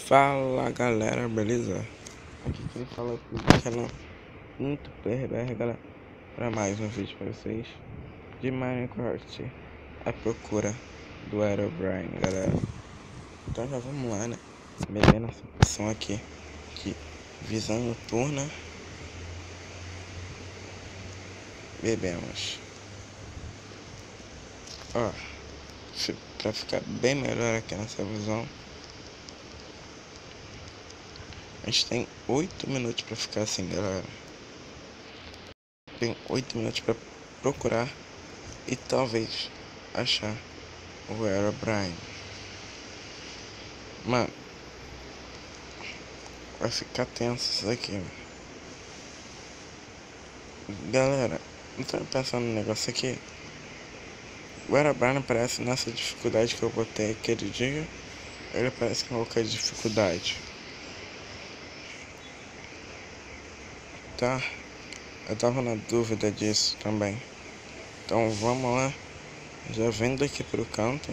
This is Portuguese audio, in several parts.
Fala galera, beleza? Aqui quem fala é o canal Muito PRBR, galera, para mais um vídeo para vocês de Minecraft, a procura do Herobrine, galera. Então já vamos lá, né? Beber nossa poção aqui de visão noturna. Bebemos. Ó, pra ficar bem melhor aqui nessa visão, a gente tem 8 minutos pra ficar assim, galera. Tem 8 minutos pra procurar e talvez achar o Herobrine. Mano, vai ficar tenso isso daqui, mano. Galera, não tô pensando no negócio aqui. O Herobrine parece nessa dificuldade que eu botei aquele dia. Ele parece que colocar dificuldade. Tá? Eu tava na dúvida disso também. Então vamos lá. Já vendo aqui pro canto.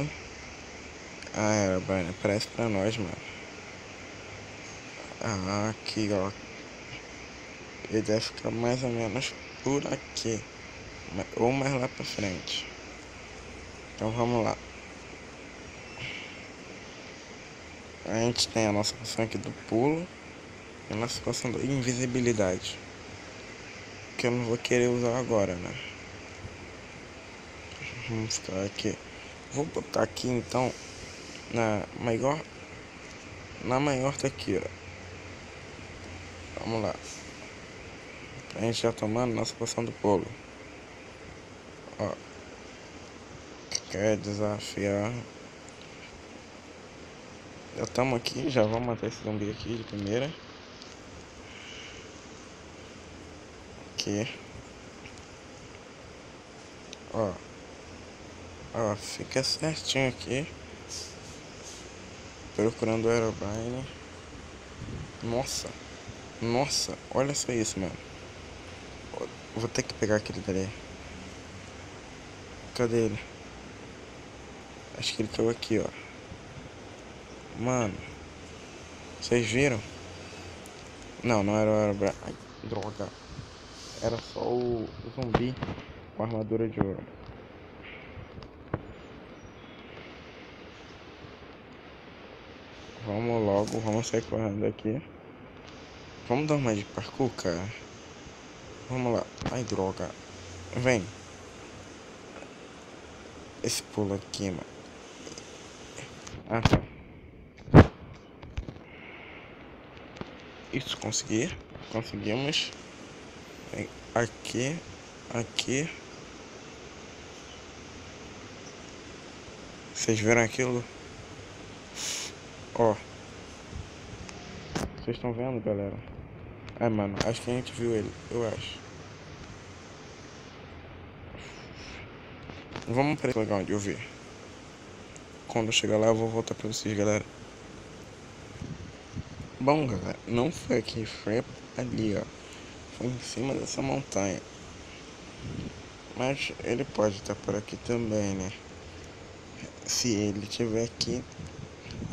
Ah, Herobrine, aparece pra nós, mano. Ah, aqui, ó. Ele deve ficar mais ou menos por aqui. Ou mais lá pra frente. Então vamos lá. A gente tem a nossa poção aqui do pulo. E a nossa poção da invisibilidade. Que eu não vou querer usar agora, né? Vamos ficar aqui. Vou botar aqui então na maior. Na maior tá aqui, ó. Vamos lá. A gente já tomando nossa poção do pulo. Ó. Quer desafiar. Já estamos aqui, já vamos matar esse zumbi aqui de primeira. Aqui. Ó. Ó, fica certinho aqui. Procurando o Herobrine. Nossa. Nossa, olha só isso, mano. Vou ter que pegar aquele dali. Cadê ele? Acho que ele caiu aqui, ó. Mano. Vocês viram? Não, não era o Herobrine. Ai, droga. Era só o zumbi com armadura de ouro. Vamos logo, vamos sair correndo daqui. Vamos dar uma de parkour, cara. Vamos lá. Ai, droga. Vem. Esse pulo aqui, mano. Ah, tá. Isso, consegui. Conseguimos. Vem aqui. Aqui. Vocês viram aquilo? Ó. Vocês estão vendo, galera? É, mano, acho que a gente viu ele. Eu acho. Vamos pra esse lugar onde eu vi. Quando eu chegar lá, eu vou voltar pra vocês, galera. Bom, galera, não foi aqui, foi ali, ó. Foi em cima dessa montanha. Mas ele pode estar por aqui também, né? Se ele estiver aqui,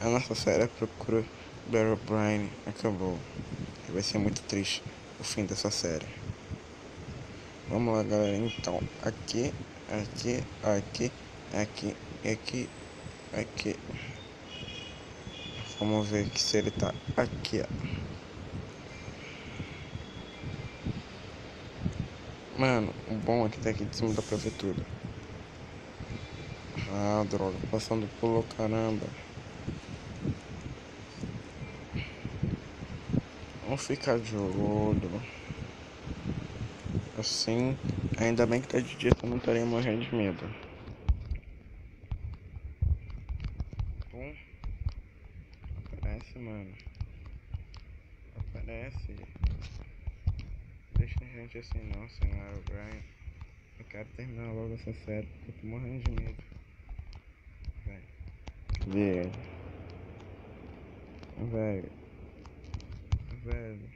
a nossa série procura do Herobrine acabou. Vai ser muito triste o fim dessa série. Vamos lá, galera. Então, aqui, aqui, aqui, aqui, aqui, aqui. Vamos ver que se ele tá aqui, ó. Mano, o bom é que tá aqui de cima, dá pra ver tudo. Ah, droga, passando pulo, caramba. Vamos ficar de olho. Assim, ainda bem que tá de dia, eu não estaria morrendo de medo. Bom, aparece, mano. Aparece. Deixa a gente assim não, senhor O'Brien. Eu quero terminar logo essa série porque eu tô morrendo de medo. Velho. Velho. Velho. Velho.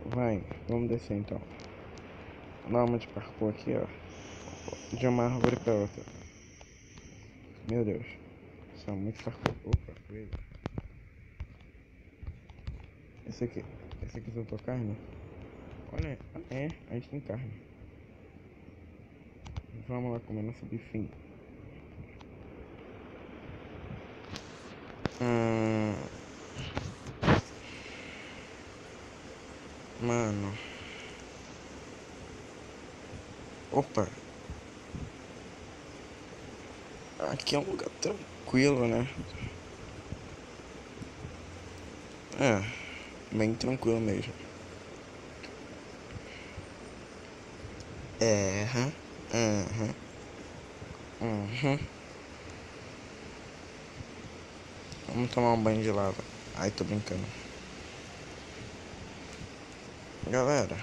Vai, vamos descer então. Dá uma de parkour aqui, ó. De uma árvore pra outra. Meu Deus. São muito fartos. Opa, coelho. Esse aqui soltou carne? Olha, é, a gente tem carne. Vamos lá comer nosso bifinho. Mano. Opa. Aqui é um lugar tranquilo, né? É, bem tranquilo mesmo. É, aham, aham, uhum. Vamos tomar um banho de lava. Ai, tô brincando. Galera,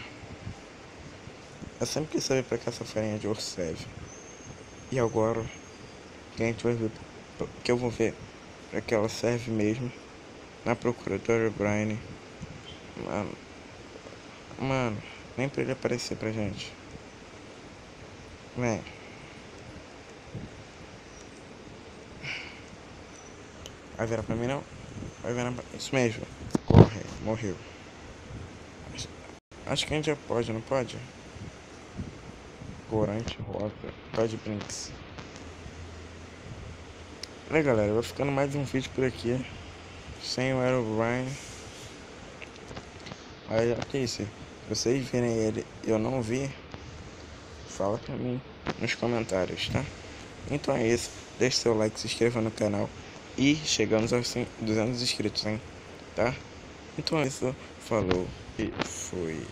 eu sempre quis saber pra que essa farinha de osso serve. E agora, que a gente vai ver, que eu vou ver pra que ela serve mesmo. Na procura do Herobrine. Mano, mano, nem pra ele aparecer pra gente. Vem. Vai virar pra mim não? Vai virar pra... Isso mesmo. Corre, morreu. Acho que a gente já pode, não pode? Corante, rosa, Todd Brinks. Olha galera, vai ficando mais um vídeo por aqui. Sem o Herobrine. Aí, que isso? Se vocês virem ele e eu não vi, fala pra mim nos comentários, tá? Então é isso. Deixe seu like, se inscreva no canal. E chegamos aos 200 inscritos, hein? Tá? Então é isso. Falou e fui.